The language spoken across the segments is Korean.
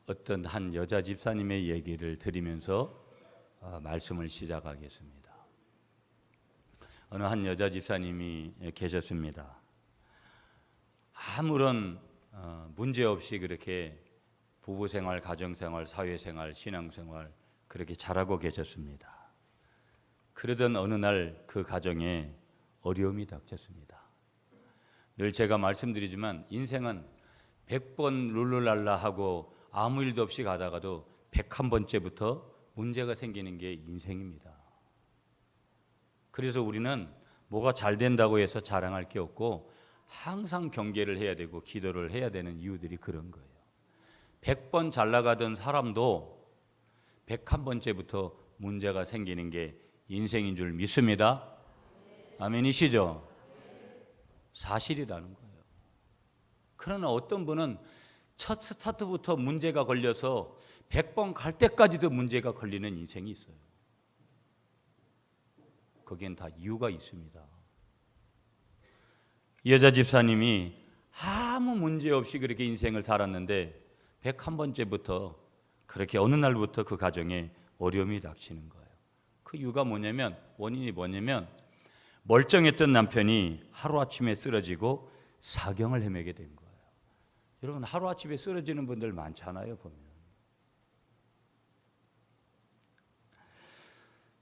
어떤 한 여자 집사님의 얘기를 들으면서 말씀을 시작하겠습니다. 어느 한 여자 집사님이 계셨습니다. 아무런 문제 없이 그렇게 부부생활, 가정생활, 사회생활, 신앙생활 그렇게 잘하고 계셨습니다. 그러던 어느 날 그 가정에 어려움이 닥쳤습니다. 늘 제가 말씀드리지만 인생은 100번 룰루랄라 하고 아무 일도 없이 가다가도 101번째부터 문제가 생기는 게 인생입니다. 그래서 우리는 뭐가 잘 된다고 해서 자랑할 게 없고 항상 경계를 해야 되고 기도를 해야 되는 이유들이 그런 거예요. 100번 잘 나가던 사람도 101번째부터 문제가 생기는 게 인생인 줄 믿습니다. 아멘이시죠? 사실이라는 거예요. 그러나 어떤 분은 첫 스타트부터 문제가 걸려서 100번 갈 때까지도 문제가 걸리는 인생이 있어요. 거기엔 다 이유가 있습니다. 여자 집사님이 아무 문제 없이 그렇게 인생을 살았는데 101번째부터 그렇게 어느 날부터 그 가정에 어려움이 닥치는 거예요. 그 이유가 뭐냐면, 원인이 뭐냐면 멀쩡했던 남편이 하루아침에 쓰러지고 사경을 헤매게 된 거예요. 여러분, 하루아침에 쓰러지는 분들 많잖아요, 보면.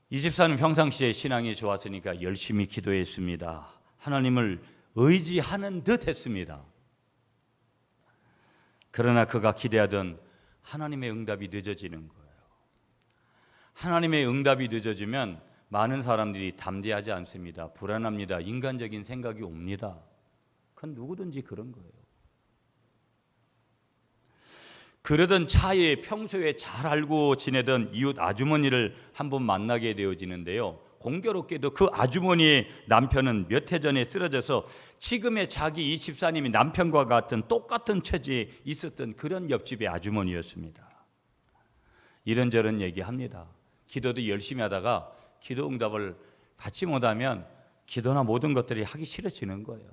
이 집사는 평상시에 신앙이 좋았으니까 열심히 기도했습니다. 하나님을 의지하는 듯 했습니다. 그러나 그가 기대하던 하나님의 응답이 늦어지는 거예요. 하나님의 응답이 늦어지면 많은 사람들이 담대하지 않습니다. 불안합니다. 인간적인 생각이 옵니다. 그건 누구든지 그런 거예요. 그러던 차에 평소에 잘 알고 지내던 이웃 아주머니를 한번 만나게 되어지는데요. 공교롭게도 그 아주머니의 남편은 몇 해 전에 쓰러져서 지금의 자기 이 집사님이 남편과 같은 똑같은 처지에 있었던 그런 옆집의 아주머니였습니다. 이런저런 얘기합니다. 기도도 열심히 하다가 기도 응답을 받지 못하면 기도나 모든 것들이 하기 싫어지는 거예요.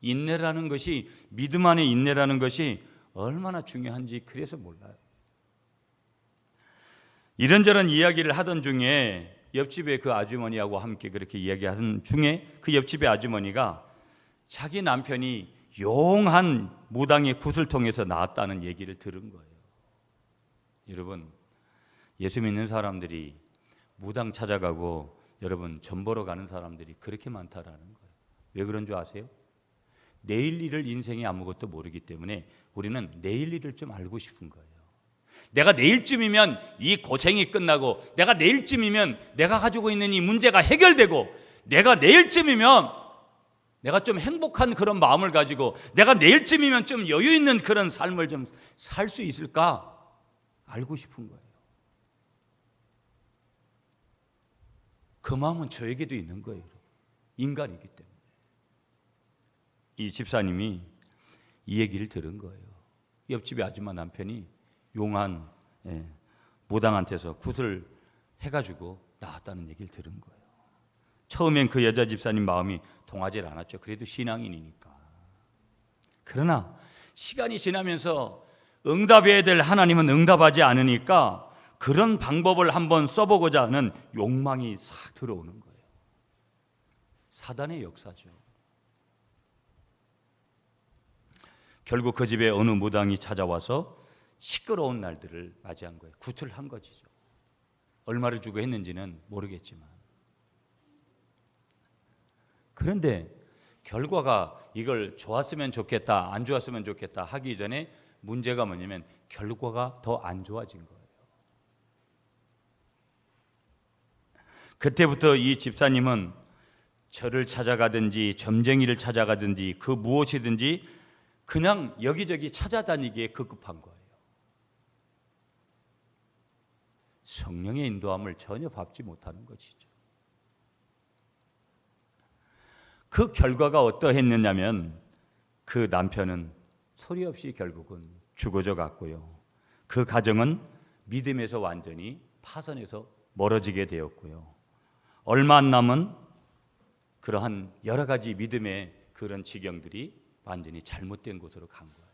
인내라는 것이, 믿음 안에 인내라는 것이 얼마나 중요한지 그래서 몰라요. 이런저런 이야기를 하던 중에 옆집의 그 아주머니하고 함께 그렇게 이야기하던 중에 그 옆집의 아주머니가 자기 남편이 용한 무당의 굿을 통해서 나았다는 얘기를 들은 거예요. 여러분, 예수 믿는 사람들이 무당 찾아가고 여러분 점 보러 가는 사람들이 그렇게 많다라는 거예요. 왜 그런 줄 아세요? 내일 일을 인생에 아무것도 모르기 때문에 우리는 내일 일을 좀 알고 싶은 거예요. 내가 내일쯤이면 이 고생이 끝나고, 내가 내일쯤이면 내가 가지고 있는 이 문제가 해결되고, 내가 내일쯤이면 내가 좀 행복한 그런 마음을 가지고, 내가 내일쯤이면 좀 여유 있는 그런 삶을 좀 살 수 있을까 알고 싶은 거예요. 그 마음은 저에게도 있는 거예요. 인간이기 때문에. 이 집사님이 이 얘기를 들은 거예요. 옆집의 아줌마 남편이 용한 무당한테서 굿을 해가지고 나왔다는 얘기를 들은 거예요. 처음엔 그 여자 집사님 마음이 통하지 않았죠. 그래도 신앙인이니까. 그러나 시간이 지나면서 응답해야 될 하나님은 응답하지 않으니까 그런 방법을 한번 써보고자 하는 욕망이 싹 들어오는 거예요. 사단의 역사죠. 결국 그 집에 어느 무당이 찾아와서 시끄러운 날들을 맞이한 거예요. 굿을 한 것이죠. 얼마를 주고 했는지는 모르겠지만. 그런데 결과가 이걸 좋았으면 좋겠다, 안 좋았으면 좋겠다 하기 전에 문제가 뭐냐면 결과가 더 안 좋아진 거예요. 그때부터 이 집사님은 절을 찾아가든지 점쟁이를 찾아가든지 그 무엇이든지 그냥 여기저기 찾아다니기에 급급한 거예요. 성령의 인도함을 전혀 받지 못하는 것이죠. 그 결과가 어떠했느냐면 그 남편은 소리 없이 결국은 죽어져 갔고요. 그 가정은 믿음에서 완전히 파선해서 멀어지게 되었고요. 얼마 안 남은 그러한 여러 가지 믿음의 그런 지경들이 완전히 잘못된 곳으로 간 거예요.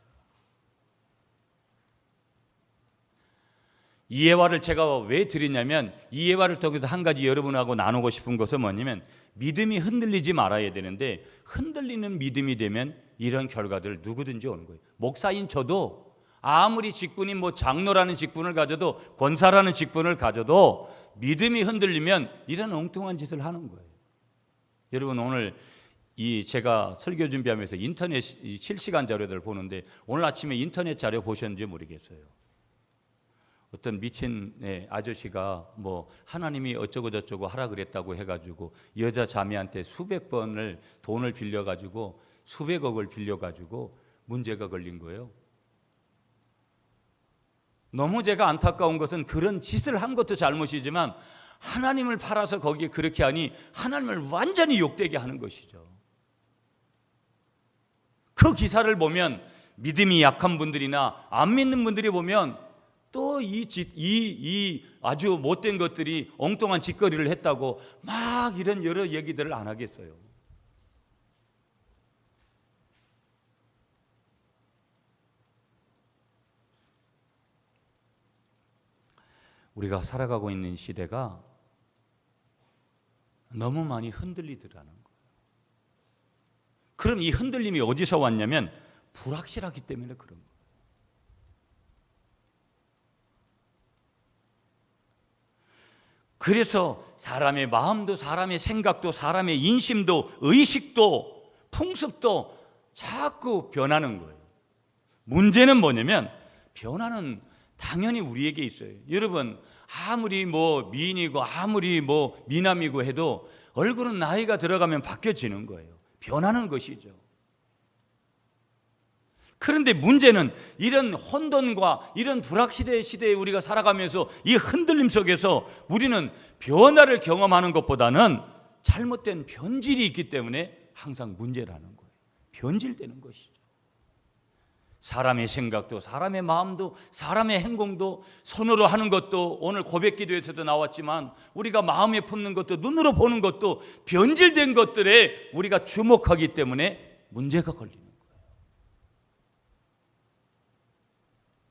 이 예화를 제가 왜 드리냐면, 이 예화를 통해서 한 가지 여러분하고 나누고 싶은 것은 뭐냐면, 믿음이 흔들리지 말아야 되는데 흔들리는 믿음이 되면 이런 결과들 누구든지 오는 거예요. 목사인 저도 아무리 직분이 장로라는 직분을 가져도, 권사라는 직분을 가져도 믿음이 흔들리면 이런 엉뚱한 짓을 하는 거예요. 여러분, 오늘 제가 설교 준비하면서 인터넷 실시간 자료들을 보는데, 오늘 아침에 인터넷 자료 보셨는지 모르겠어요. 어떤 미친 아저씨가 하나님이 어쩌고 저쩌고 하라 그랬다고 해가지고 여자 자매한테 수백 번을 돈을 빌려가지고 수백억을 빌려가지고 문제가 걸린 거예요. 너무 제가 안타까운 것은, 그런 짓을 한 것도 잘못이지만 하나님을 팔아서 거기에 그렇게 하니 하나님을 완전히 욕되게 하는 것이죠. 그 기사를 보면 믿음이 약한 분들이나 안 믿는 분들이 보면 또 이 아주 못된 것들이 엉뚱한 짓거리를 했다고 막 이런 여러 얘기들을 안 하겠어요. 우리가 살아가고 있는 시대가 너무 많이 흔들리더라는 거예요. 그럼 이 흔들림이 어디서 왔냐면 불확실하기 때문에 그런 거예요. 그래서 사람의 마음도, 사람의 생각도, 사람의 인심도, 의식도, 풍습도 자꾸 변하는 거예요. 문제는 뭐냐면, 변화는 당연히 우리에게 있어요. 여러분, 아무리 미인이고 아무리 미남이고 해도 얼굴은 나이가 들어가면 바뀌어지는 거예요. 변하는 것이죠. 그런데 문제는 이런 혼돈과 이런 불확실의 시대에 우리가 살아가면서 이 흔들림 속에서 우리는 변화를 경험하는 것보다는 잘못된 변질이 있기 때문에 항상 문제라는 거예요. 변질되는 것이죠. 사람의 생각도, 사람의 마음도, 사람의 행동도, 손으로 하는 것도, 오늘 고백 기도에서도 나왔지만 우리가 마음에 품는 것도, 눈으로 보는 것도 변질된 것들에 우리가 주목하기 때문에 문제가 걸리는 거예요.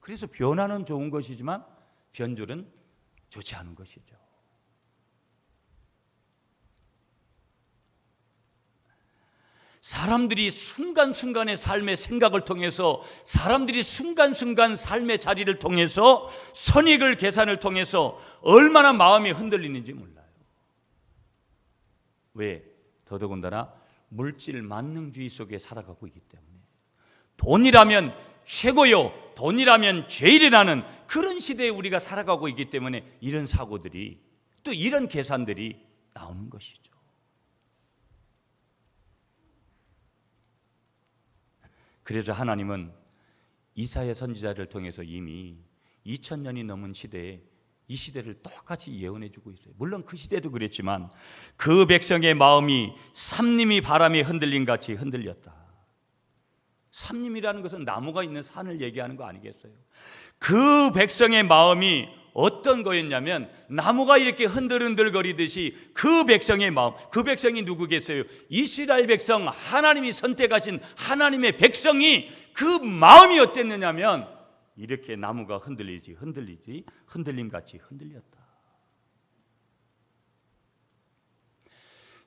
그래서 변화는 좋은 것이지만 변질은 좋지 않은 것이죠. 사람들이 순간순간의 삶의 생각을 통해서, 사람들이 순간순간 삶의 자리를 통해서, 선익을 계산을 통해서 얼마나 마음이 흔들리는지 몰라요. 왜? 더더군다나 물질 만능주의 속에 살아가고 있기 때문에. 돈이라면 최고요, 돈이라면 죄일이라는 그런 시대에 우리가 살아가고 있기 때문에 이런 사고들이, 또 이런 계산들이 나오는 것이죠. 그래서 하나님은 이사야 선지자를 통해서 이미 2000년이 넘은 시대에 이 시대를 똑같이 예언해 주고 있어요. 물론 그 시대도 그랬지만 그 백성의 마음이 삼림이 바람에 흔들림 같이 흔들렸다. 삼림이라는 것은 나무가 있는 산을 얘기하는 거 아니겠어요? 그 백성의 마음이 어떤 거였냐면, 나무가 이렇게 흔들흔들거리듯이 그 백성의 마음, 그 백성이 누구겠어요? 이스라엘 백성, 하나님이 선택하신 하나님의 백성이 그 마음이 어땠느냐면 이렇게 나무가 흔들리지 흔들림같이 흔들렸다.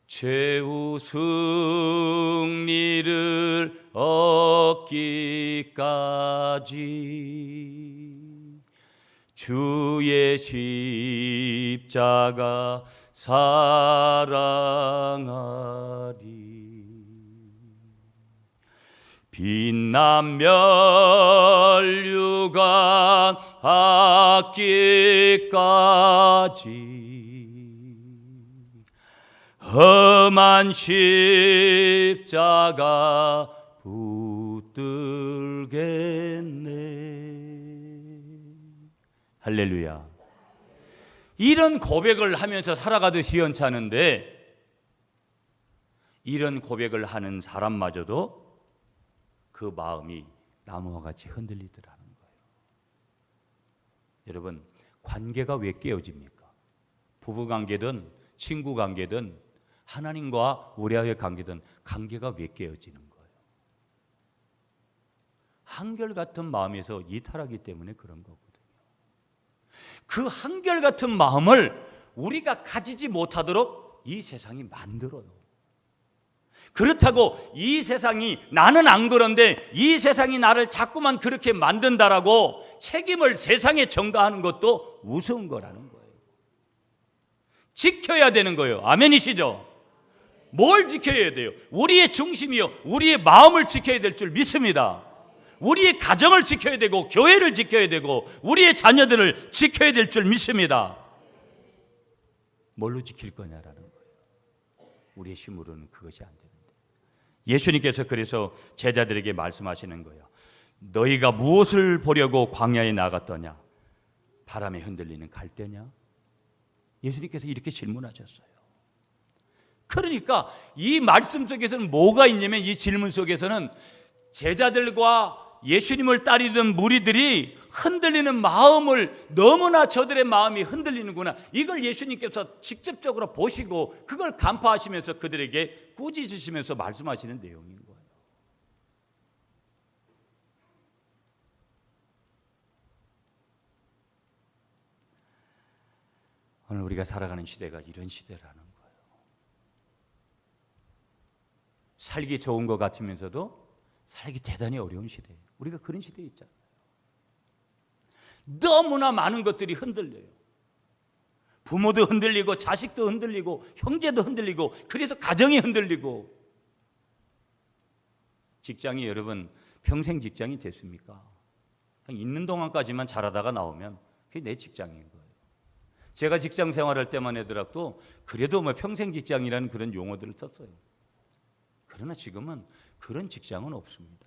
최후 승리를 얻기까지 주의 십자가 사랑하리. 빛난 면류관 받기까지 험한 십자가 붙들겠네. 할렐루야. 이런 고백을 하면서 살아가도 시원찮은데, 이런 고백을 하는 사람마저도 그 마음이 나무와 같이 흔들리더라는 거예요. 여러분, 관계가 왜 깨어집니까? 부부관계든 친구관계든 하나님과 우리와의 관계든 관계가 왜 깨어지는 거예요? 한결같은 마음에서 이탈하기 때문에 그런 거거든요. 그 한결같은 마음을 우리가 가지지 못하도록 이 세상이 만들어요. 그렇다고 이 세상이 나는 안 그런데 이 세상이 나를 자꾸만 그렇게 만든다라고 책임을 세상에 전가하는 것도 우스운 거라는 거예요. 지켜야 되는 거예요. 아멘이시죠? 뭘 지켜야 돼요? 우리의 중심이요, 우리의 마음을 지켜야 될 줄 믿습니다. 우리의 가정을 지켜야 되고 교회를 지켜야 되고 우리의 자녀들을 지켜야 될 줄 믿습니다. 뭘로 지킬 거냐라는 거예요. 우리의 힘으로는 그것이 안 되는데, 예수님께서 그래서 제자들에게 말씀하시는 거예요. 너희가 무엇을 보려고 광야에 나갔더냐? 바람에 흔들리는 갈대냐? 예수님께서 이렇게 질문하셨어요. 그러니까 이 말씀 속에서는 뭐가 있냐면, 이 질문 속에서는 제자들과 예수님을 따르던 무리들이 흔들리는 마음을, 너무나 저들의 마음이 흔들리는구나, 이걸 예수님께서 직접적으로 보시고 그걸 간파하시면서 그들에게 꾸짖으시면서 말씀하시는 내용인 거예요. 오늘 우리가 살아가는 시대가 이런 시대라는 거예요. 살기 좋은 것 같으면서도 살기 대단히 어려운 시대예요. 우리가 그런 시대에 있잖아요. 너무나 많은 것들이 흔들려요. 부모도 흔들리고 자식도 흔들리고 형제도 흔들리고, 그래서 가정이 흔들리고. 직장이 여러분 평생 직장이 됐습니까? 그냥 있는 동안까지만 잘하다가 나오면 그게 내 직장인 거예요. 제가 직장 생활할 때만 하더라도 그래도 뭐 평생 직장이라는 그런 용어들을 썼어요. 그러나 지금은 그런 직장은 없습니다.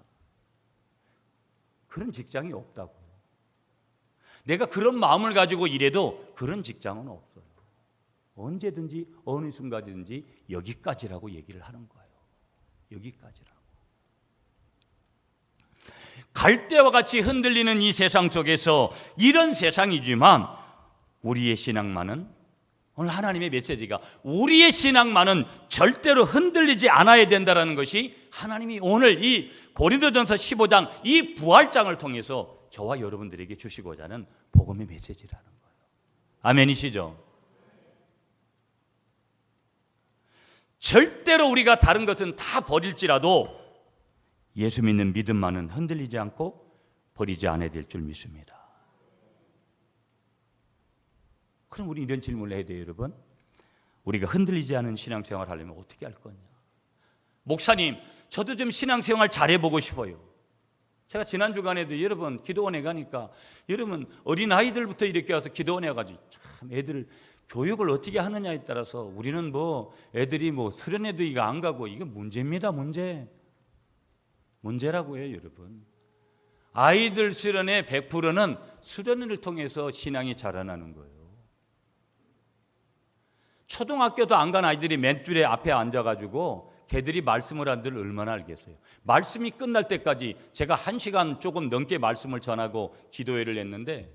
그런 직장이 없다고. 내가 그런 마음을 가지고 일해도 그런 직장은 없어요. 언제든지 어느 순간이든지 여기까지라고 얘기를 하는 거예요. 여기까지라고. 갈대와 같이 흔들리는 이 세상 속에서, 이런 세상이지만 우리의 신앙만은, 오늘 하나님의 메시지가 우리의 신앙만은 절대로 흔들리지 않아야 된다는 것이 하나님이 오늘 이 고린도전서 15장 이 부활장을 통해서 저와 여러분들에게 주시고자 하는 복음의 메시지라는 거예요. 아멘이시죠? 절대로 우리가 다른 것은 다 버릴지라도 예수 믿는 믿음만은 흔들리지 않고 버리지 않아야 될 줄 믿습니다. 그럼 우리 이런 질문을 해야 돼요, 여러분. 우리가 흔들리지 않은 신앙생활을 하려면 어떻게 할 거냐? 목사님, 저도 좀 신앙생활 잘해보고 싶어요. 제가 지난 주간에도 여러분 기도원에 가니까 여러분 어린아이들부터 이렇게 와서 기도원에 가지고 참 애들을 교육을 어떻게 하느냐에 따라서 우리는 뭐 애들이 뭐 수련회도 이거 안 가고, 이거 문제입니다. 문제라고요, 여러분. 아이들 수련회 100%는 수련회를 통해서 신앙이 자라나는 거예요. 초등학교도 안 간 아이들이 맨 줄에 앞에 앉아가지고 걔들이 말씀을 한 줄 얼마나 알겠어요. 말씀이 끝날 때까지 제가 1시간 조금 넘게 말씀을 전하고 기도회를 했는데,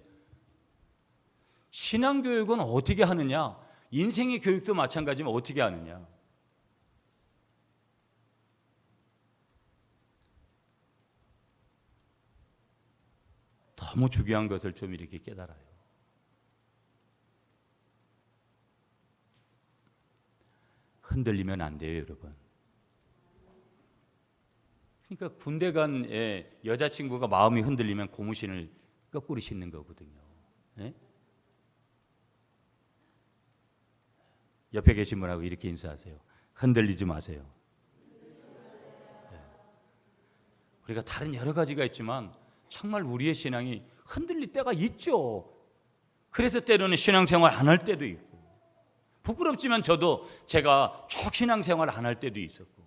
신앙교육은 어떻게 하느냐? 인생의 교육도 마찬가지면 어떻게 하느냐? 너무 중요한 것을 좀 이렇게 깨달아요. 흔들리면 안 돼요, 여러분. 그러니까 군대 간 여자친구가 마음이 흔들리면 고무신을 거꾸로 신는 거거든요. 네? 옆에 계신 분하고 이렇게 인사하세요. 흔들리지 마세요. 네. 우리가 다른 여러 가지가 있지만 정말 우리의 신앙이 흔들릴 때가 있죠. 그래서 때로는 신앙생활 안 할 때도 있고, 부끄럽지만 저도 제가 쭉 신앙생활 안 할 때도 있었고.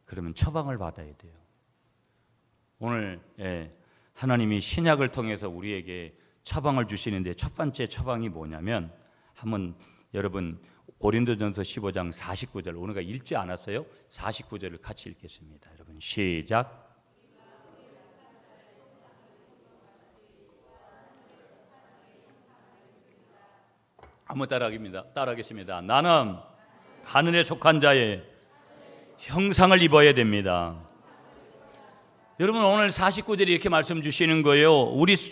그러면 처방을 받아야 돼요. 오늘 하나님이 신약을 통해서 우리에게 처방을 주시는데, 첫 번째 처방이 뭐냐면, 한번 여러분 고린도전서 15장 49절, 오늘가 읽지 않았어요? 49절을 같이 읽겠습니다. 여러분 시작. 한번 따라하겠습니다. 나는 하늘에 속한 자의 형상을 입어야 됩니다. 여러분 오늘 49절에 이렇게 말씀 주시는 거예요.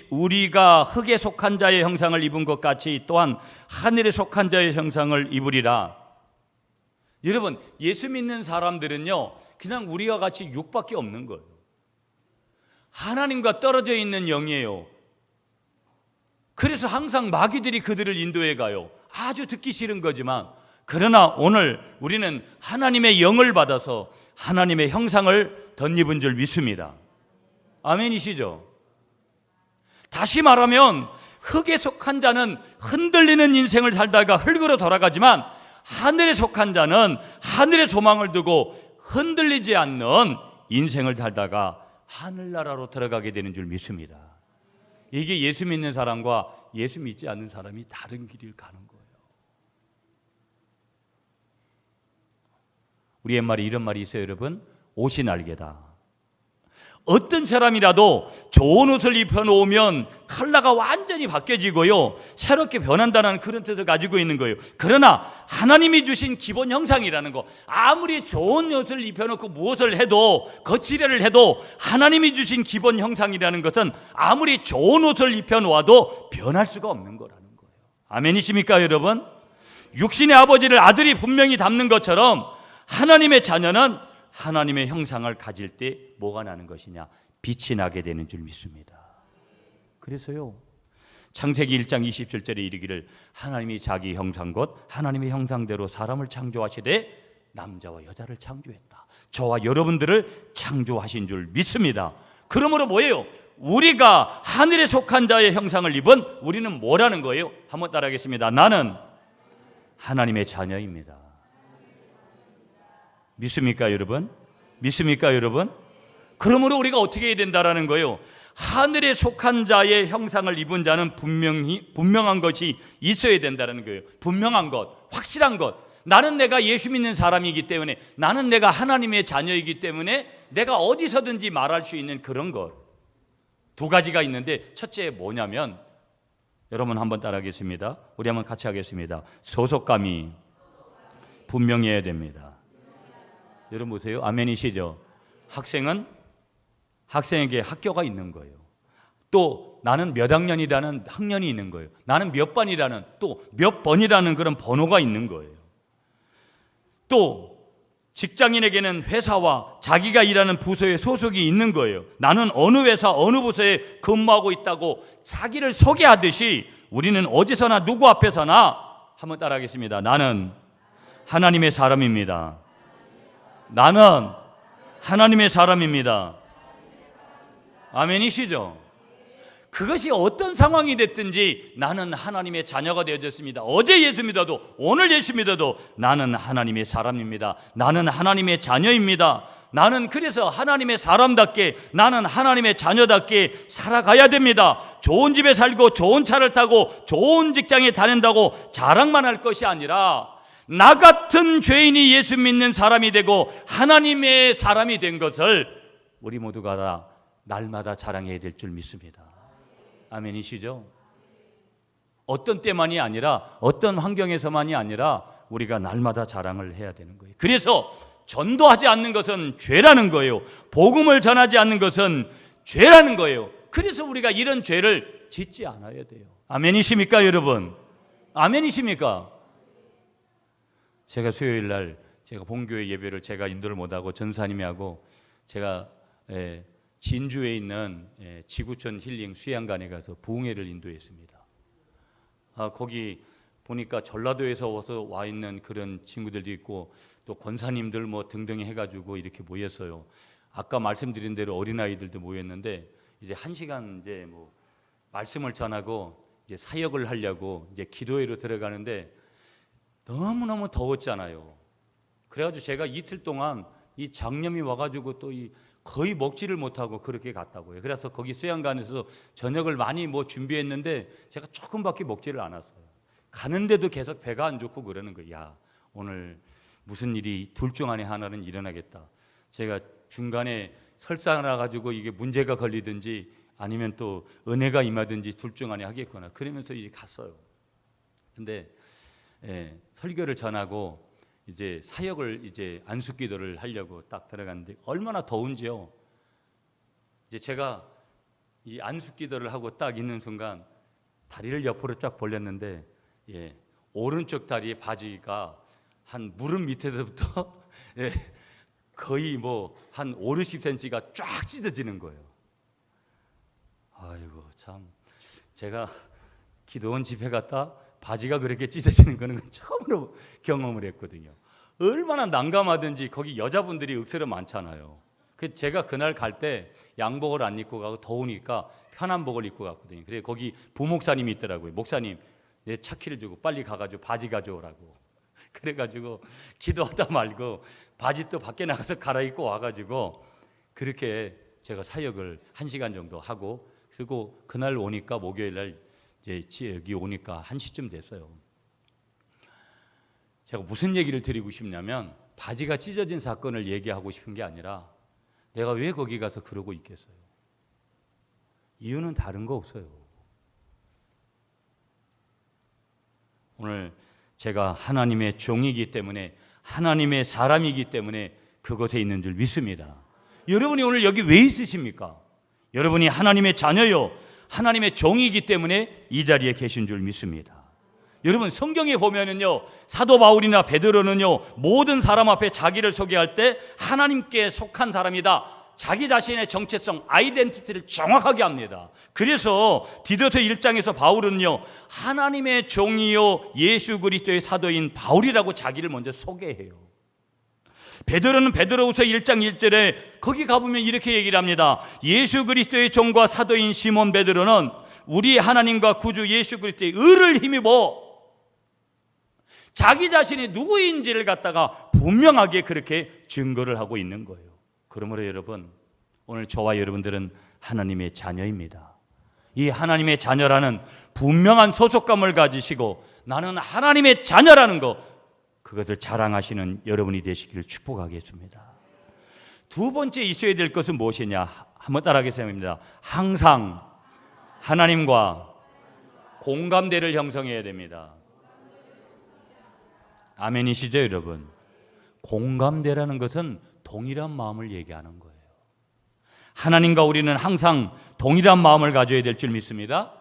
우리가 흙에 속한 자의 형상을 입은 것 같이 또한 하늘에 속한 자의 형상을 입으리라. 여러분 예수 믿는 사람들은요 그냥 우리와 같이 육밖에 없는 거예요. 하나님과 떨어져 있는 영이에요. 그래서 항상 마귀들이 그들을 인도해 가요. 아주 듣기 싫은 거지만, 그러나 오늘 우리는 하나님의 영을 받아서 하나님의 형상을 덧입은 줄 믿습니다. 아멘이시죠? 다시 말하면 흙에 속한 자는 흔들리는 인생을 살다가 흙으로 돌아가지만, 하늘에 속한 자는 하늘의 소망을 두고 흔들리지 않는 인생을 살다가 하늘나라로 들어가게 되는 줄 믿습니다. 이게 예수 믿는 사람과 예수 믿지 않는 사람이 다른 길을 가는 거예요. 우리 옛말에 이런 말이 있어요, 여러분. 옷이 날개다. 어떤 사람이라도 좋은 옷을 입혀놓으면 컬러가 완전히 바뀌어지고요, 새롭게 변한다는 그런 뜻을 가지고 있는 거예요. 그러나 하나님이 주신 기본 형상이라는 거, 아무리 좋은 옷을 입혀놓고 무엇을 해도, 거칠애를 해도 하나님이 주신 기본 형상이라는 것은 아무리 좋은 옷을 입혀놓아도 변할 수가 없는 거라는 거예요. 아멘이십니까 여러분? 육신의 아버지를 아들이 분명히 닮는 것처럼 하나님의 자녀는 하나님의 형상을 가질 때 뭐가 나는 것이냐? 빛이 나게 되는 줄 믿습니다. 그래서요 창세기 1장 27절에 이르기를 하나님이 자기 형상 곧 하나님의 형상대로 사람을 창조하시되 남자와 여자를 창조했다. 저와 여러분들을 창조하신 줄 믿습니다. 그러므로 뭐예요? 우리가 하늘에 속한 자의 형상을 입은 우리는 뭐라는 거예요? 한번 따라하겠습니다. 나는 하나님의 자녀입니다. 믿습니까 여러분? 믿습니까 여러분? 그러므로 우리가 어떻게 해야 된다라는 거예요? 하늘에 속한 자의 형상을 입은 자는 분명한 것이 있어야 된다는 거예요. 분명한 것, 확실한 것. 나는 내가 예수 믿는 사람이기 때문에, 나는 내가 하나님의 자녀이기 때문에 내가 어디서든지 말할 수 있는 그런 것. 두 가지가 있는데, 첫째 뭐냐면, 여러분 한번 따라하겠습니다. 우리 한번 같이 하겠습니다. 소속감이 분명해야 됩니다. 여러분 보세요. 아멘이시죠? 학생에게 학교가 있는 거예요. 또 나는 몇 학년이라는 학년이 있는 거예요. 나는 몇 반이라는, 또 몇 번이라는 그런 번호가 있는 거예요. 또 직장인에게는 회사와 자기가 일하는 부서에 소속이 있는 거예요. 나는 어느 회사 어느 부서에 근무하고 있다고 자기를 소개하듯이 우리는 어디서나 누구 앞에서나, 한번 따라하겠습니다. 나는 하나님의 사람입니다. 나는 하나님의 사람입니다. 아멘이시죠? 그것이 어떤 상황이 됐든지 나는 하나님의 자녀가 되어졌습니다. 어제 예수 믿어도 오늘 예수 믿어도 나는 하나님의 사람입니다. 나는 하나님의 자녀입니다. 나는 그래서 하나님의 사람답게, 나는 하나님의 자녀답게 살아가야 됩니다. 좋은 집에 살고 좋은 차를 타고 좋은 직장에 다닌다고 자랑만 할 것이 아니라, 나 같은 죄인이 예수 믿는 사람이 되고 하나님의 사람이 된 것을 우리 모두가 다 날마다 자랑해야 될 줄 믿습니다. 아멘이시죠? 어떤 때만이 아니라, 어떤 환경에서만이 아니라 우리가 날마다 자랑을 해야 되는 거예요. 그래서 전도하지 않는 것은 죄라는 거예요. 복음을 전하지 않는 것은 죄라는 거예요. 그래서 우리가 이런 죄를 짓지 않아야 돼요. 아멘이십니까 여러분? 아멘이십니까? 제가 수요일 날 제가 본교회 예배를 제가 인도를 못하고 전사님이 하고, 제가 진주에 있는 지구촌 힐링 수양관에 가서 부흥회를 인도했습니다. 거기 보니까 전라도에서 와 있는 그런 친구들도 있고 또 권사님들 뭐 등등 해가지고 이렇게 모였어요. 아까 말씀드린 대로 어린아이들도 모였는데, 이제 1시간 이제 뭐 말씀을 전하고 이제 사역을 하려고 이제 기도회로 들어가는데 너무너무 더웠잖아요. 그래가지고 제가 이틀 동안 이 장염이 와가지고 또 거의 먹지를 못하고 그렇게 갔다고요. 그래서 거기 수양관에서 저녁을 많이 뭐 준비했는데 제가 조금밖에 먹지를 않았어요. 가는데도 계속 배가 안 좋고 그러는 거예요. 야, 오늘 무슨 일이 둘 중 안에 하나는 일어나겠다. 제가 중간에 설사 나가지고 이게 문제가 걸리든지 아니면 또 은혜가 임하든지 둘 중 안에 하겠구나. 그러면서 이제 갔어요. 근데 설교를 전하고 이제 사역을 이제 안수기도를 하려고 딱 들어갔는데 얼마나 더운지요. 이제 제가 이 안숙기도를 하고 딱 있는 순간 다리를 옆으로 쫙 벌렸는데 오른쪽 다리의 바지가 한 무릎 밑에서부터 거의 뭐 한 5, 60cm가 쫙 찢어지는 거예요. 아이고 참, 제가 기도원 집회 갔다 바지가 그렇게 찢어지는 거는 처음으로 경험을 했거든요. 얼마나 난감하든지 거기 여자분들이 억수로 많잖아요. 제가 그날 갈 때 양복을 안 입고 가고 더우니까 편한 복을 입고 갔거든요. 그래 거기 부목사님이 있더라고요. 목사님 내 차키를 주고 빨리 가가지고 바지 가져오라고. 그래가지고 기도하다 말고 바지 또 밖에 나가서 갈아입고 와가지고 그렇게 제가 사역을 1시간 정도 하고, 그리고 그날 오니까 목요일 날 이제 여기 오니까 1시쯤 됐어요. 제가 무슨 얘기를 드리고 싶냐면 바지가 찢어진 사건을 얘기하고 싶은 게 아니라 내가 왜 거기 가서 그러고 있겠어요. 이유는 다른 거 없어요. 오늘 제가 하나님의 종이기 때문에, 하나님의 사람이기 때문에 그곳에 있는 줄 믿습니다. 여러분이 오늘 여기 왜 있으십니까? 여러분이 하나님의 자녀요, 하나님의 종이기 때문에 이 자리에 계신 줄 믿습니다. 여러분 성경에 보면은요, 사도 바울이나 베드로는요, 모든 사람 앞에 자기를 소개할 때 하나님께 속한 사람이다, 자기 자신의 정체성, 아이덴티티를 정확하게 합니다. 그래서 디도서 1장에서 바울은요, 하나님의 종이요 예수 그리스도의 사도인 바울이라고 자기를 먼저 소개해요. 베드로는 베드로후서 1장 1절에 거기 가보면 이렇게 얘기를 합니다. 예수 그리스도의 종과 사도인 시몬 베드로는 우리 하나님과 구주 예수 그리스도의 의를 힘입어 자기 자신이 누구인지를 갖다가 분명하게 그렇게 증거를 하고 있는 거예요. 그러므로 여러분, 오늘 저와 여러분들은 하나님의 자녀입니다. 이 하나님의 자녀라는 분명한 소속감을 가지시고 나는 하나님의 자녀라는 것, 그것을 자랑하시는 여러분이 되시기를 축복하겠습니다. 두 번째 있어야 될 것은 무엇이냐? 한번 따라하겠습니다. 항상 하나님과 공감대를 형성해야 됩니다. 아멘이시죠 여러분? 공감대라는 것은 동일한 마음을 얘기하는 거예요. 하나님과 우리는 항상 동일한 마음을 가져야 될 줄 믿습니다.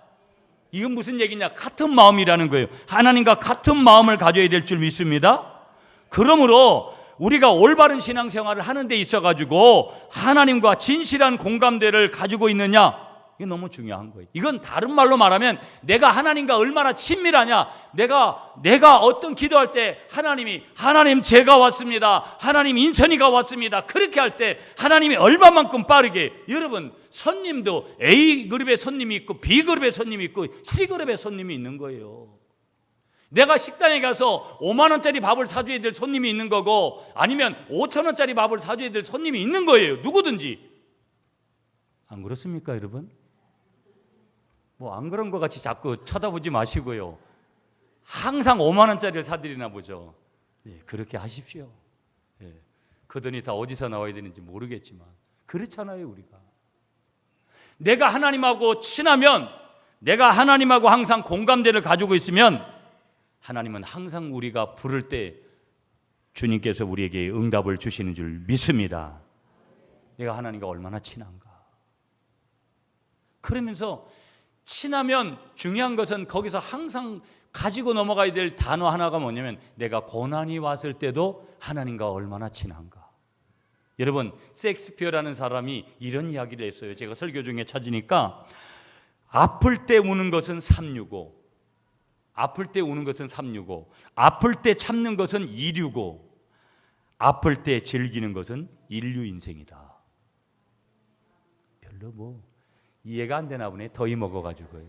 이건 무슨 얘기냐? 같은 마음이라는 거예요. 하나님과 같은 마음을 가져야 될 줄 믿습니다. 그러므로 우리가 올바른 신앙생활을 하는 데 있어가지고 하나님과 진실한 공감대를 가지고 있느냐? 이게 너무 중요한 거예요. 이건 다른 말로 말하면 내가 하나님과 얼마나 친밀하냐, 내가 어떤 기도할 때 하나님 제가 왔습니다, 하나님 인천이가 왔습니다, 그렇게 할 때 하나님이 얼마만큼 빠르게, 여러분 손님도 A그룹의 손님이 있고 B그룹의 손님이 있고 C그룹의 손님이 있는 거예요. 내가 식당에 가서 5만 원짜리 밥을 사줘야 될 손님이 있는 거고, 아니면 5천 원짜리 밥을 사줘야 될 손님이 있는 거예요. 누구든지. 안 그렇습니까 여러분? 뭐 안 그런 것 같이 자꾸 쳐다보지 마시고요. 항상 5만 원짜리를 사드리나 보죠. 그렇게 하십시오. 그 돈이 다 어디서 나와야 되는지 모르겠지만 그렇잖아요. 우리가 내가 하나님하고 친하면, 내가 하나님하고 항상 공감대를 가지고 있으면 하나님은 항상 우리가 부를 때 주님께서 우리에게 응답을 주시는 줄 믿습니다. 내가 하나님과 얼마나 친한가. 그러면서 친하면 중요한 것은 거기서 항상 가지고 넘어가야 될 단어 하나가 뭐냐면, 내가 고난이 왔을 때도 하나님과 얼마나 친한가. 여러분 셰익스피어라는 사람이 이런 이야기를 했어요. 제가 설교 중에 찾으니까, 아플 때 우는 것은 365, 아플 때 우는 것은 365, 아플 때 참는 것은 265, 아플 때 즐기는 것은 인류 인생이다. 별로 뭐 이해가 안 되나 보네. 더위 먹어가지고요.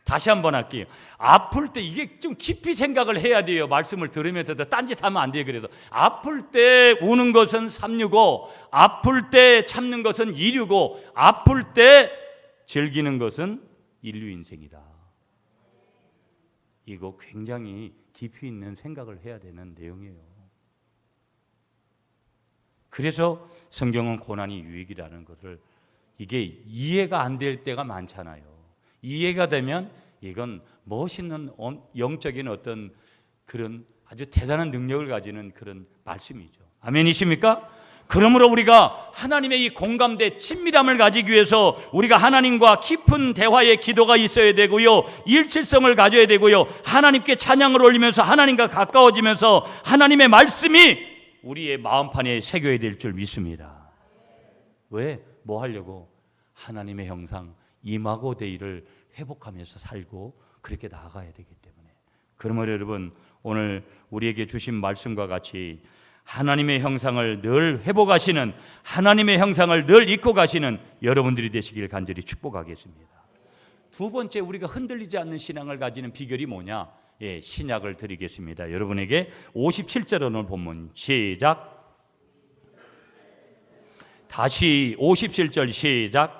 다시 한번 할게요. 아플 때, 이게 좀 깊이 생각을 해야 돼요. 말씀을 들으면서도 딴짓하면 안 돼요. 그래서 아플 때 우는 것은 365, 아플 때 참는 것은 265, 아플 때 즐기는 것은 인류 인생이다. 이거 굉장히 깊이 있는 생각을 해야 되는 내용이에요. 그래서 성경은 고난이 유익이라는 것을, 이게 이해가 안 될 때가 많잖아요. 이해가 되면 이건 멋있는 영적인 어떤 그런 아주 대단한 능력을 가지는 그런 말씀이죠. 아멘이십니까? 그러므로 우리가 하나님의 이 공감대 친밀함을 가지기 위해서 우리가 하나님과 깊은 대화의 기도가 있어야 되고요, 일치성을 가져야 되고요, 하나님께 찬양을 올리면서 하나님과 가까워지면서 하나님의 말씀이 우리의 마음판에 새겨야 될 줄 믿습니다. 왜? 뭐 하려고? 하나님의 형상 이마고데이를 회복하면서 살고 그렇게 나아가야 되기 때문에. 그러므로 여러분, 오늘 우리에게 주신 말씀과 같이 하나님의 형상을 늘 회복하시는, 하나님의 형상을 늘 잊고 가시는 여러분들이 되시길 간절히 축복하겠습니다. 두 번째, 우리가 흔들리지 않는 신앙을 가지는 비결이 뭐냐? 신약을 드리겠습니다. 여러분에게 57절 오늘 본문 시작. 다시 57절 시작.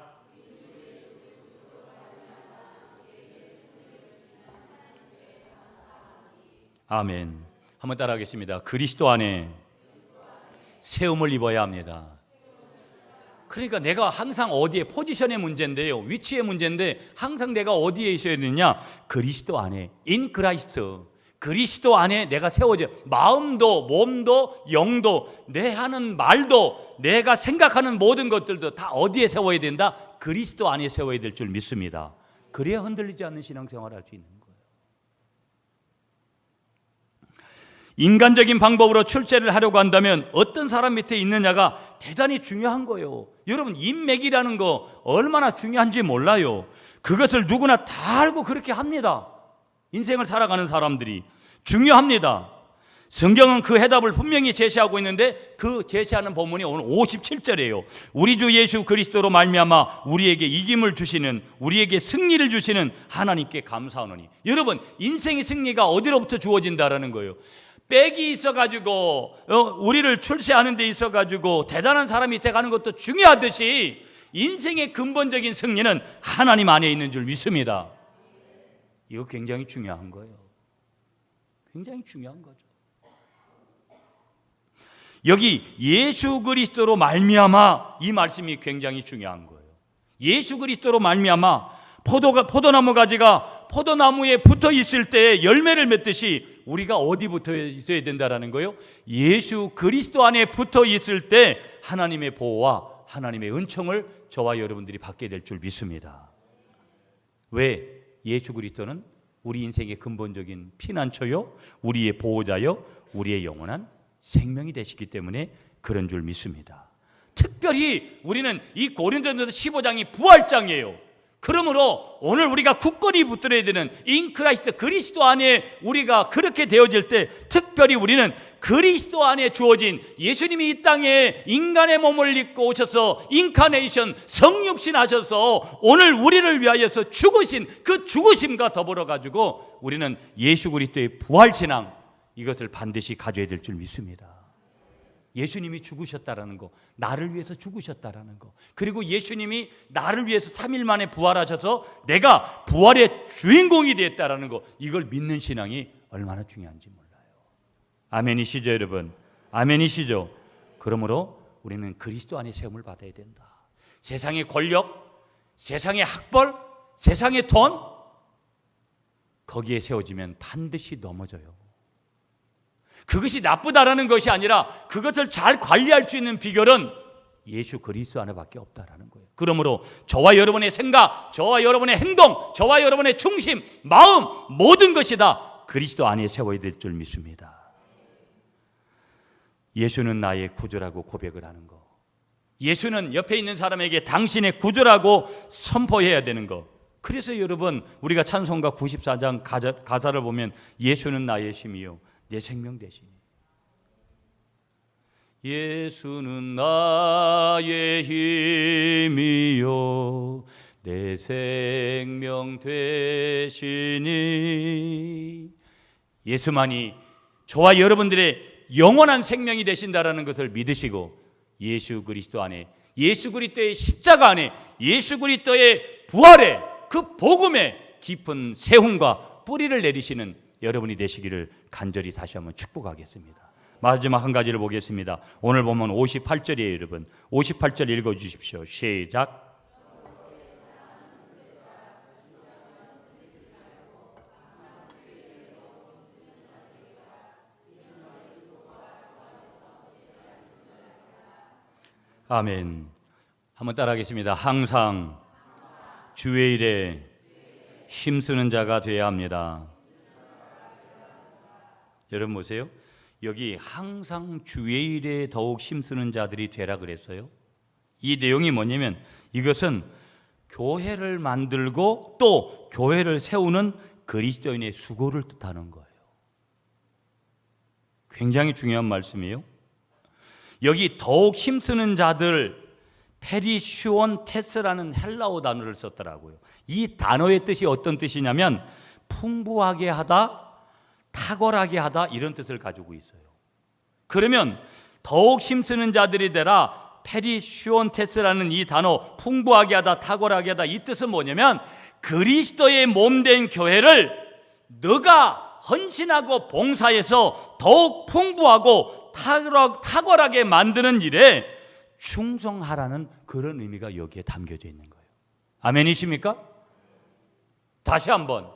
아멘. 한번 따라하겠습니다. 그리스도 안에 세움을 입어야 합니다. 그러니까 내가 항상 어디에, 포지션의 문제인데요, 위치의 문제인데 항상 내가 어디에 있어야 되느냐? 그리스도 안에, 인 크라이스트, 그리스도 안에 내가 세워져. 마음도 몸도 영도 내 하는 말도 내가 생각하는 모든 것들도 다 어디에 세워야 된다? 그리스도 안에 세워야 될 줄 믿습니다. 그래야 흔들리지 않는 신앙생활을 할 수 있는 거예요. 인간적인 방법으로 출제를 하려고 한다면 어떤 사람 밑에 있느냐가 대단히 중요한 거예요. 여러분, 인맥이라는 거 얼마나 중요한지 몰라요. 그것을 누구나 다 알고 그렇게 합니다. 인생을 살아가는 사람들이 중요합니다. 성경은 그 해답을 분명히 제시하고 있는데 그 제시하는 본문이 오늘 57절이에요. 우리 주 예수 그리스도로 말미암아 우리에게 이김을 주시는, 우리에게 승리를 주시는 하나님께 감사하노니. 여러분, 인생의 승리가 어디로부터 주어진다라는 거예요. 백이 있어가지고 우리를 출세하는 데 있어가지고 대단한 사람이 돼가는 것도 중요하듯이 인생의 근본적인 승리는 하나님 안에 있는 줄 믿습니다. 이거 굉장히 중요한 거예요. 굉장히 중요한 거죠. 여기 예수 그리스도로 말미암아, 이 말씀이 굉장히 중요한 거예요. 예수 그리스도로 말미암아, 포도나무 가지가 포도나무에 붙어 있을 때 열매를 맺듯이 우리가 어디 붙어 있어야 된다라는 거예요? 예수 그리스도 안에 붙어 있을 때 하나님의 보호와 하나님의 은총을 저와 여러분들이 받게 될 줄 믿습니다. 왜? 예수 그리스도는 우리 인생의 근본적인 피난처요, 우리의 보호자요, 우리의 영원한 생명이 되시기 때문에 그런 줄 믿습니다. 특별히 우리는 이 고린도전서 15장이 부활장이에요. 그러므로 오늘 우리가 굳건히 붙들어야 되는 인 크라이스트, 그리스도 안에 우리가 그렇게 되어질 때 특별히 우리는 그리스도 안에 주어진, 예수님이 이 땅에 인간의 몸을 입고 오셔서 인카네이션, 성육신 하셔서 오늘 우리를 위하여서 죽으신 그 죽으심과 더불어 가지고 우리는 예수 그리스도의 부활신앙, 이것을 반드시 가져야 될 줄 믿습니다. 예수님이 죽으셨다라는 거, 나를 위해서 죽으셨다라는 거, 그리고 예수님이 나를 위해서 3일 만에 부활하셔서 내가 부활의 주인공이 되었다라는 거, 이걸 믿는 신앙이 얼마나 중요한지 몰라요. 아멘이시죠 여러분? 아멘이시죠? 그러므로 우리는 그리스도 안에 세움을 받아야 된다. 세상의 권력, 세상의 학벌, 세상의 돈, 거기에 세워지면 반드시 넘어져요. 그것이 나쁘다라는 것이 아니라 그것을 잘 관리할 수 있는 비결은 예수 그리스도 안에밖에 없다라는 거예요. 그러므로 저와 여러분의 생각, 저와 여러분의 행동, 저와 여러분의 중심, 마음, 모든 것이 다 그리스도 안에 세워야 될 줄 믿습니다. 예수는 나의 구주라고 고백을 하는 거, 예수는 옆에 있는 사람에게 당신의 구주라고 선포해야 되는 거. 그래서 여러분, 우리가 찬송가 94장 가사를 보면 예수는 나의 힘이요 내 생명 되시니, 예수는 나의 힘이요 내 생명 되시니, 예수만이 저와 여러분들의 영원한 생명이 되신다라는 것을 믿으시고 예수 그리스도 안에, 예수 그리스도의 십자가 안에, 예수 그리스도의 부활에, 그 복음에 깊은 세움과 뿌리를 내리시는 여러분이 되시기를 간절히 다시 한번 축복하겠습니다. 마지막 한 가지를 보겠습니다. 오늘 보면 58절이에요 여러분. 58절 읽어주십시오. 시작. 아멘. 한번 따라하겠습니다. 항상 주의 일에 힘쓰는 자가 되어야 합니다. 여러분 보세요. 여기 항상 주의 일에 더욱 힘쓰는 자들이 되라 그랬어요. 이 내용이 뭐냐면 이것은 교회를 만들고 또 교회를 세우는 그리스도인의 수고를 뜻하는 거예요. 굉장히 중요한 말씀이에요. 여기 더욱 힘쓰는 자들, 페리슈온 테스라는 헬라어 단어를 썼더라고요. 이 단어의 뜻이 어떤 뜻이냐면 풍부하게 하다, 탁월하게 하다 이런 뜻을 가지고 있어요. 그러면 더욱 힘쓰는 자들이 되라, 페리슈온 테스라는 이 단어 풍부하게 하다, 탁월하게 하다 이 뜻은 뭐냐면 그리스도의 몸된 교회를 너가 헌신하고 봉사해서 더욱 풍부하고 탁월하게 만드는 일에 충성하라는 그런 의미가 여기에 담겨져 있는 거예요. 아멘이십니까? 다시 한번,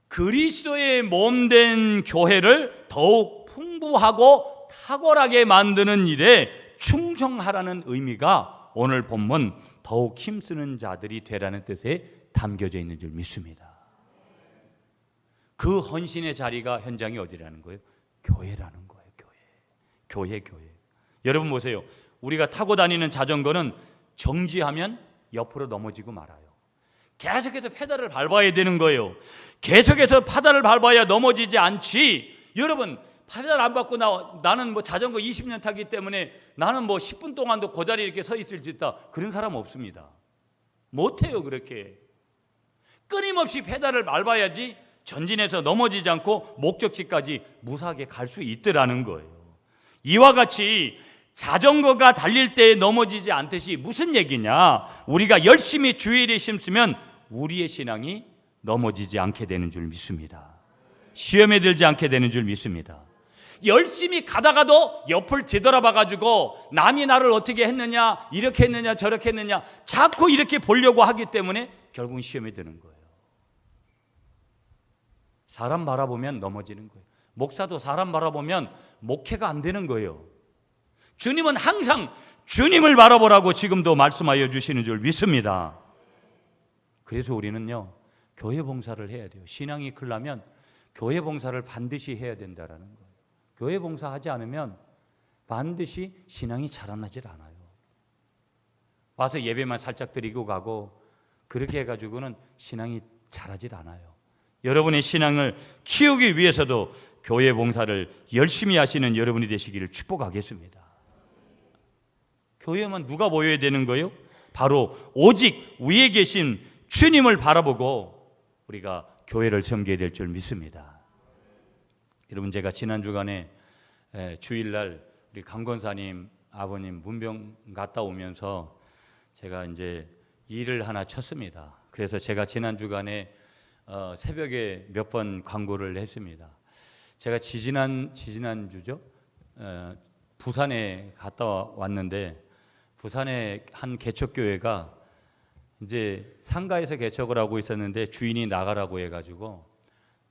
그리스도의 몸된 교회를 더욱 풍부하고 탁월하게 만드는 일에 충성하라는 의미가 오늘 본문 더욱 힘쓰는 자들이 되라는 뜻에 담겨져 있는 줄 믿습니다. 그 헌신의 자리가 현장이 어디라는 거예요? 교회라는 거예요. 교회. 여러분 보세요. 우리가 타고 다니는 자전거는 정지하면 옆으로 넘어지고 말아요. 계속해서 페달을 밟아야 되는 거예요. 계속해서 페달을 밟아야 넘어지지 않지. 여러분 페달 안 밟고 나는 뭐 자전거 20년 타기 때문에 나는 뭐 10분 동안도 그 자리에 이렇게 서 있을 수 있다. 그런 사람 없습니다. 못해요. 그렇게 끊임없이 페달을 밟아야지 전진해서 넘어지지 않고 목적지까지 무사하게 갈 수 있더라는 거예요. 이와 같이 자전거가 달릴 때 넘어지지 않듯이 무슨 얘기냐? 우리가 열심히 주의 일에 힘쓰면 우리의 신앙이 넘어지지 않게 되는 줄 믿습니다. 시험에 들지 않게 되는 줄 믿습니다. 열심히 가다가도 옆을 뒤돌아봐 가지고 남이 나를 어떻게 했느냐, 이렇게 했느냐, 저렇게 했느냐 자꾸 이렇게 보려고 하기 때문에 결국은 시험에 드는 거예요. 사람 바라보면 넘어지는 거예요. 목사도 사람 바라보면 목회가 안 되는 거예요. 주님은 항상 주님을 바라보라고 지금도 말씀하여 주시는 줄 믿습니다. 그래서 우리는요, 교회 봉사를 해야 돼요. 신앙이 크려면 교회 봉사를 반드시 해야 된다라는 거예요. 교회 봉사하지 않으면 반드시 신앙이 자라나질 않아요. 와서 예배만 살짝 드리고 가고 그렇게 해가지고는 신앙이 자라질 않아요. 여러분의 신앙을 키우기 위해서도 교회 봉사를 열심히 하시는 여러분이 되시기를 축복하겠습니다. 교회만 누가 모여야 되는 거예요? 바로 오직 위에 계신 주님을 바라보고 우리가 교회를 섬겨야 될 줄 믿습니다. 여러분, 제가 지난 주간에 주일날 우리 강권사님 아버님 문병 갔다 오면서 제가 이제 일을 하나 쳤습니다. 그래서 제가 지난 주간에 새벽에 몇 번 광고를 했습니다. 제가 지지난주죠. 부산에 갔다 왔는데 부산의 한 개척교회가 이제 상가에서 개척을 하고 있었는데 주인이 나가라고 해가지고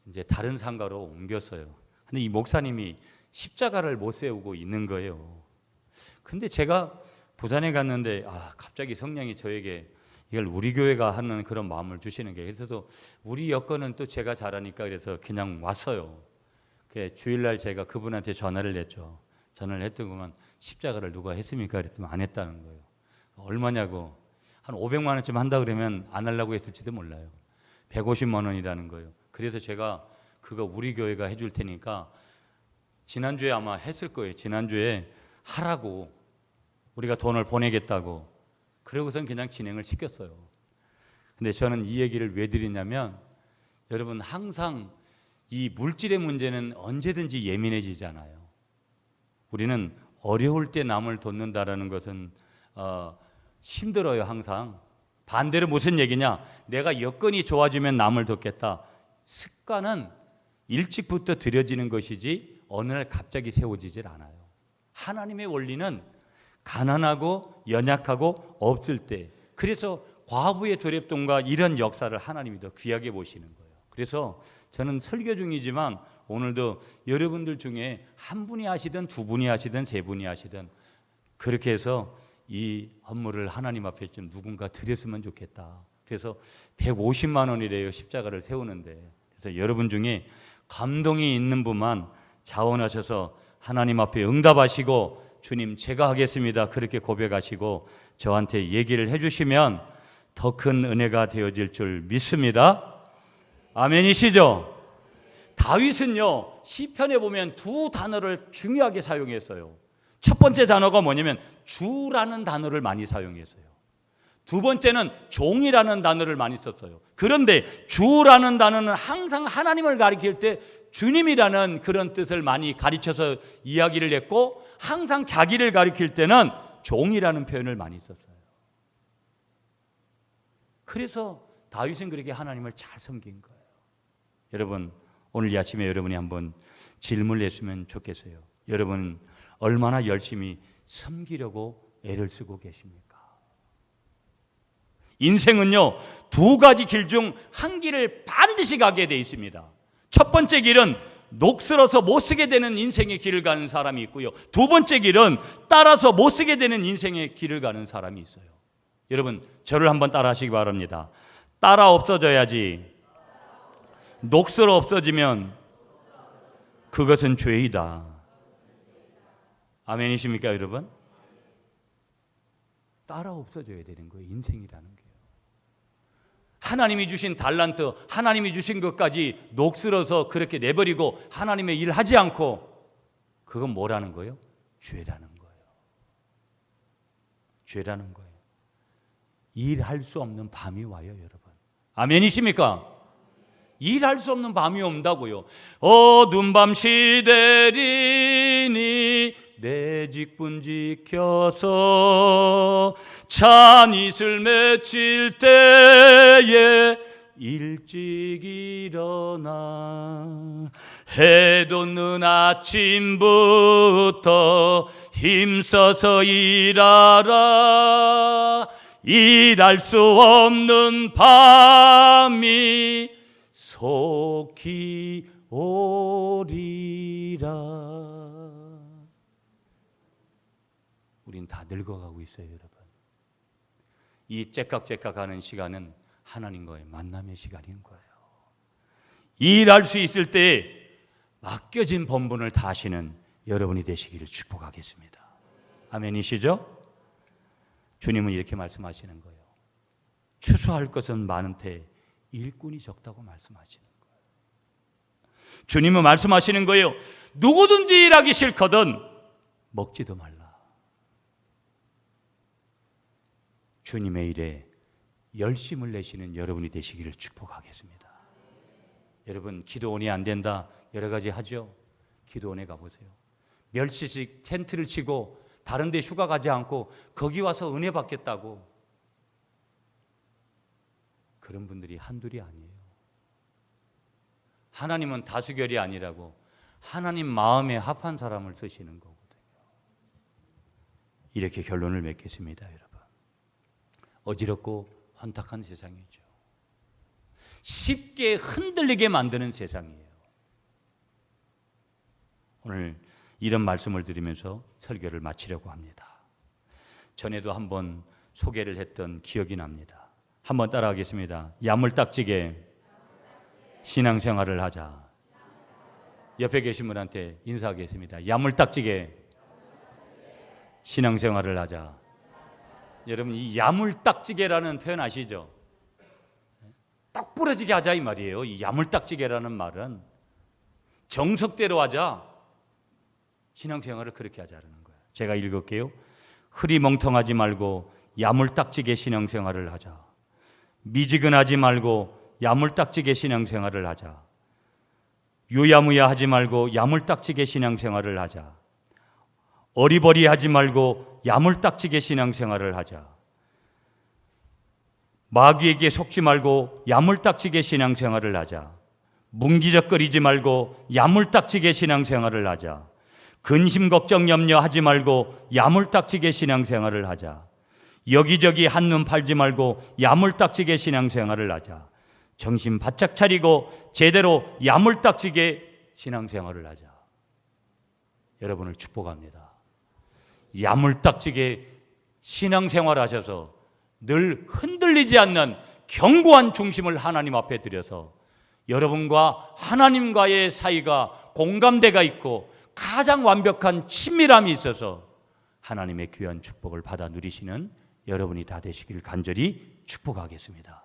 이제 다른 상가로 옮겼어요. 근데 이 목사님이 십자가를 못 세우고 있는 거예요. 근데 제가 부산에 갔는데 갑자기 성령이 저에게 이걸 우리 교회가 하는 그런 마음을 주시는 게, 그래서 우리 여건은 또 제가 잘하니까 그래서 그냥 왔어요. 주일날 제가 그분한테 전화를 했죠. 전화를 했더니만 십자가를 누가 했습니까? 그랬더니 안 했다는 거예요. 얼마냐고. 한 500만 원쯤 한다 그러면 안 하려고 했을지도 몰라요. 150만 원이라는 거예요. 그래서 제가 그거 우리 교회가 해줄 테니까 지난주에 아마 했을 거예요. 지난주에 하라고 우리가 돈을 보내겠다고. 그러고선 그냥 진행을 시켰어요. 근데 저는 이 얘기를 왜 드리냐면 여러분, 항상 이 물질의 문제는 언제든지 예민해지잖아요. 우리는 어려울 때 남을 돕는다라는 것은 힘들어요. 항상. 반대로 무슨 얘기냐? 내가 여건이 좋아지면 남을 돕겠다. 습관은 일찍부터 들여지는 것이지 어느 날 갑자기 세워지질 않아요. 하나님의 원리는 가난하고 연약하고 없을 때, 그래서 과부의 드랩돈과 이런 역사를 하나님이 더 귀하게 보시는 거예요. 그래서 저는 설교 중이지만 오늘도 여러분들 중에 한 분이 하시든 두 분이 하시든 세 분이 하시든 그렇게 해서 이 헌물을 하나님 앞에 좀 누군가 드렸으면 좋겠다. 그래서 150만 원이래요. 십자가를 세우는데. 그래서 여러분 중에 감동이 있는 분만 자원하셔서 하나님 앞에 응답하시고 주님 제가 하겠습니다. 그렇게 고백하시고 저한테 얘기를 해주시면 더 큰 은혜가 되어질 줄 믿습니다. 아멘이시죠? 다윗은요 시편에 보면 두 단어를 중요하게 사용했어요. 첫 번째 단어가 뭐냐면 주라는 단어를 많이 사용했어요. 두 번째는 종이라는 단어를 많이 썼어요. 그런데 주라는 단어는 항상 하나님을 가리킬 때 주님이라는 그런 뜻을 많이 가르쳐서 이야기를 했고, 항상 자기를 가리킬 때는 종이라는 표현을 많이 썼어요. 그래서 다윗은 그렇게 하나님을 잘 섬긴 거예요. 여러분 오늘 이 아침에 여러분이 한번 질문을 했으면 좋겠어요. 여러분 얼마나 열심히 섬기려고 애를 쓰고 계십니까? 인생은요 두 가지 길 중 한 길을 반드시 가게 돼 있습니다. 첫 번째 길은 녹슬어서 못 쓰게 되는 인생의 길을 가는 사람이 있고요, 두 번째 길은 따라서 못 쓰게 되는 인생의 길을 가는 사람이 있어요. 여러분 저를 한번 따라 하시기 바랍니다. 따라 없어져야지. 녹슬어 없어지면 그것은 죄이다. 아멘이십니까 여러분? 따라 없어져야 되는 거예요. 인생이라는 게요. 하나님이 주신 달란트, 하나님이 주신 것까지 녹슬어서 그렇게 내버리고 하나님의 일 하지 않고, 그건 뭐라는 거예요? 죄라는 거예요. 죄라는 거예요. 일할 수 없는 밤이 와요 여러분. 아멘이십니까? 일할 수 없는 밤이 온다고요. 어두운 밤 시대리니 내 직분 지켜서 찬이슬 맺힐 때에 일찍 일어나 해 돋는 아침부터 힘써서 일하라. 일할 수 없는 밤이 속히 오리라. 우린 다 늙어가고 있어요 여러분. 이 째깍째깍하는 시간은 하나님과의 만남의 시간인 거예요. 일할 수 있을 때 맡겨진 본분을 다하시는 여러분이 되시기를 축복하겠습니다. 아멘이시죠? 주님은 이렇게 말씀하시는 거예요. 추수할 것은 많은데 일꾼이 적다고 말씀하시는 거예요. 주님은 말씀하시는 거예요. 누구든지 일하기 싫거든 먹지도 말라. 주님의 일에 열심을 내시는 여러분이 되시기를 축복하겠습니다. 여러분 기도원이 안 된다 여러 가지 하죠. 기도원에 가보세요. 멸치식 텐트를 치고 다른 데 휴가 가지 않고 거기 와서 은혜 받겠다고, 그런 분들이 한둘이 아니에요. 하나님은 다수결이 아니라고 하나님 마음에 합한 사람을 쓰시는 거거든요. 이렇게 결론을 맺겠습니다 여러분. 어지럽고 혼탁한 세상이죠. 쉽게 흔들리게 만드는 세상이에요. 오늘 이런 말씀을 드리면서 설교를 마치려고 합니다. 전에도 한번 소개를 했던 기억이 납니다. 한번 따라하겠습니다. 야물딱지게 신앙생활을 하자. 옆에 계신 분한테 인사하겠습니다. 야물딱지게 신앙생활을 하자. 여러분 이 야물딱지게라는 표현 아시죠? 똑 부러지게 하자 이 말이에요. 이 야물딱지게라는 말은 정석대로 하자. 신앙생활을 그렇게 하자는 거예요. 제가 읽을게요. 흐리멍텅하지 말고 야물딱지게 신앙생활을 하자. 미지근하지 말고 야물딱지게 신앙생활을 하자. 유야무야하지 말고 야물딱지게 신앙생활을 하자. 어리버리하지 말고 야물딱지게 신앙생활을 하자. 마귀에게 속지 말고 야물딱지게 신앙생활을 하자. 문기적거리지 말고 야물딱지게 신앙생활을 하자. 근심 걱정 염려하지 말고 야물딱지게 신앙생활을 하자. 여기저기 한눈 팔지 말고 야물딱지게 신앙생활을 하자. 정신 바짝 차리고 제대로 야물딱지게 신앙생활을 하자. 여러분을 축복합니다. 야물딱지게 신앙생활 하셔서 늘 흔들리지 않는 견고한 중심을 하나님 앞에 드려서 여러분과 하나님과의 사이가 공감대가 있고 가장 완벽한 친밀함이 있어서 하나님의 귀한 축복을 받아 누리시는 여러분이 다 되시길 간절히 축복하겠습니다.